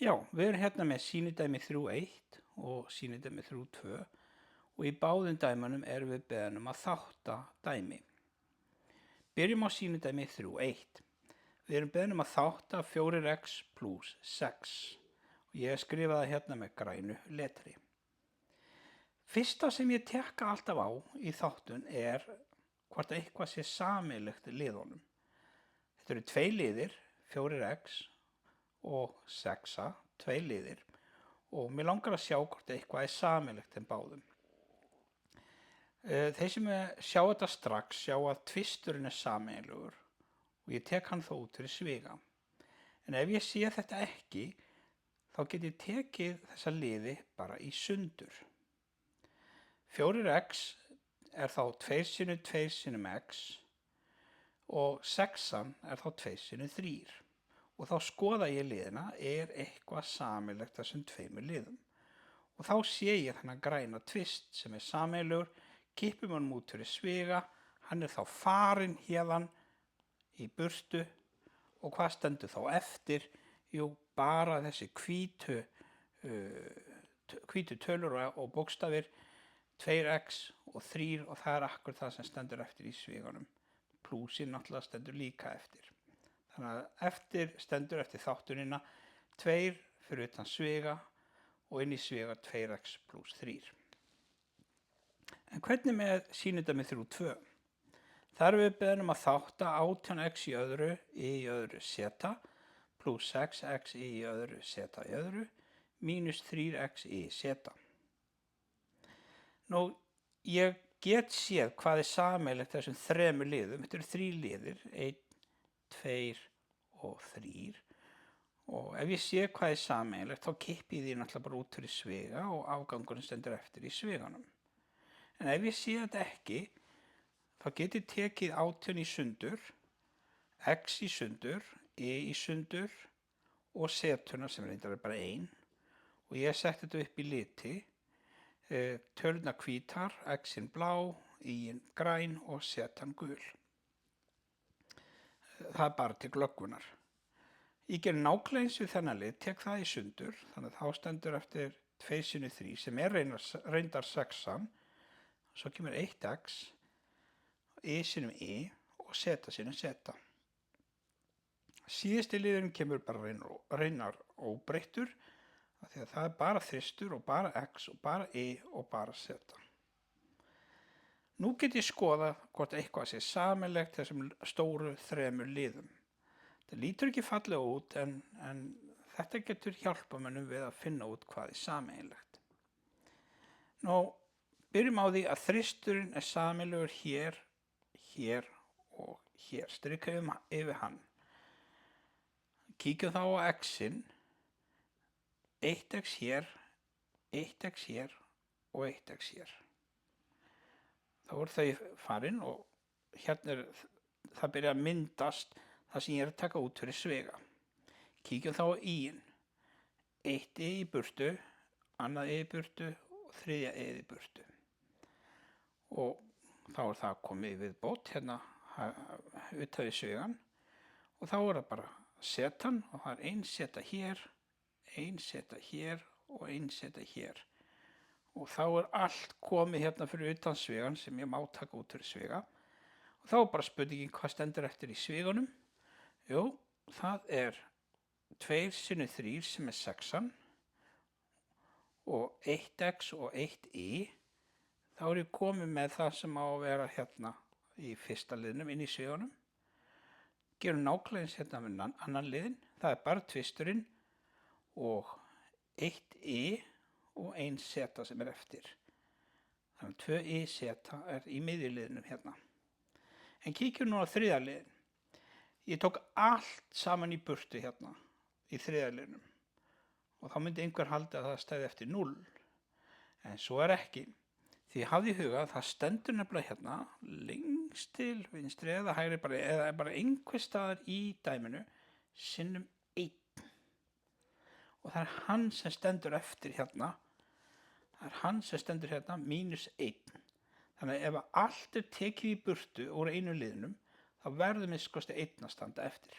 Já, við erum hérna með sýnidæmi 3.1 og sýnidæmi 3.2 og í báðum dæmunum erum við beðin að þátta dæmi. Byrjum á sýnidæmi 3.1. Við erum beðin að þátta 4x plus 6 og ég hef skrifað það hérna með grænu letri. Fyrsta sem ég tekka alltaf á í þáttun er hvort eitthvað sé sameiginlegt liðunum. Þetta eru 2 liðir, 4x og 6, 2 liðir og mér langar að sjá hvort eitthvað er sameiginlegt þeim báðum. Þeir sem sjá þetta strax sjá að tvisturinn er sameiginlegur og ég tek hann þó út fyrir sviga. En ef ég sé þetta ekki, þá get ég tekið þessa liði bara í sundur. 4x er þá 2 sinnum 2 sinnum x og 6 er þá 2 sinnum 3. Og þá skoða ég liðina, er eitthvað sameiginlegt þessum 2 liðum. Og þá sé ég þennan græna tvist sem er sameiginlegur, kippum hann út fyrir sviga, hann er þá farinn hérðan í burtu og hvað stendur þá eftir? Jú, bara þessi hvítu tölur og bókstafir, 2x og 3 og það er akkur það sem stendur eftir í sviganum. Plúsinn náttúrulega stendur líka eftir. Þannig að stendur eftir þáttunina 2 fyrir utan sviga og inn í sviga 2x plus 3. En hvernig með sýnidæmi 3.2? Þar erum við beðin að þátta 18x í öðru zeta plus 6x í öðru zeta í öðru mínus 3x í zeta. Nú, ég get séð hvað er sameiginlegt þessum 3 liðum. Þetta eru 3 liðir, 1, 2 og 3 og ef ég sé hvað er sameiginlegt þá kippi ég því náttúrulega bara út fyrir sviga og afgangurinn stendur eftir í sviganum. En ef ég sé þetta ekki þá get ég tekið 18 í sundur, x í sundur, í sundur og setuna sem reyndar er bara 1 og ég sett þetta upp í liti, tölurnar hvítar, x-in blá, y-in græn og zetan gul. Það er bara til glöggvunar. Ég ger nákvæmlega eins við þennan lið, tek það í sundur, þannig að þá stendur eftir 2 sinnum 3 sem er reyndar 6, svo kemur 1x, y sinnum y og zeta sinnum zeta. Síðasti liðurinn kemur bara reynar óbreyttur, af því að það er bara þristur og bara x og bara y og bara zeta. Nú get ég skoða hvort eitthvað sé sameiginlegt þessum stóru 3 liðum. Það lítur ekki fallega út en þetta getur hjálpað mönnum við að finna út hvað er sameiginlegt. Nú, byrjum á því að þristurinn er sameiginlegur hér, hér og hér. Strikaðum yfir hann. Kíkjum þá á x-in. 1x hér, 1x hér og 1x hér. Þá er þau farin og hérna það byrja að myndast það sem ég er að taka út fyrir sviga. Kíkjum þá á y-in. 1 y í burtu, annað y í burtu og 3 y í burtu. Og þá er það komið við bót hérna utan við svigan og þá er það bara zetan og það er 1 zeta hér, 1 zeta hér og 1 zeta hér. Og þá er allt komið hérna fyrir utan svigan sem ég má taka út fyrir sviga. Og þá er bara spurningin hvað stendur eftir í sviganum. Jú, það er 2 sinnum 3 sem er 6 og 1x og 1y. Þá er ég komið með það sem á að vera hérna í fyrsta liðnum inn í sviganum. Gerum nákvæmlega eins hérna með annan liðin. Það er bara tvisturinn og 1y og 1 zeta sem er eftir. Þannig að 2 y zeta er í miðjuliðnum hérna. En kíkjum nú á 3. liðin. Ég tók allt saman í burtu hérna í 3. liðnum og þá myndi einhver halda að það stæði eftir 0. En svo er ekki. Því ég hafði í huga að það stendur nefnilega hérna lengst til vinstri eða hægri eða bara einhver staðar í dæminu sinnum 1. Og það er hann sem stendur eftir hérna. Það er hann sem stendur hérna mínus 1. Þannig að ef allt er tekið í burtu úr einu liðnum, þá verður minnst kosti 1 að standa eftir.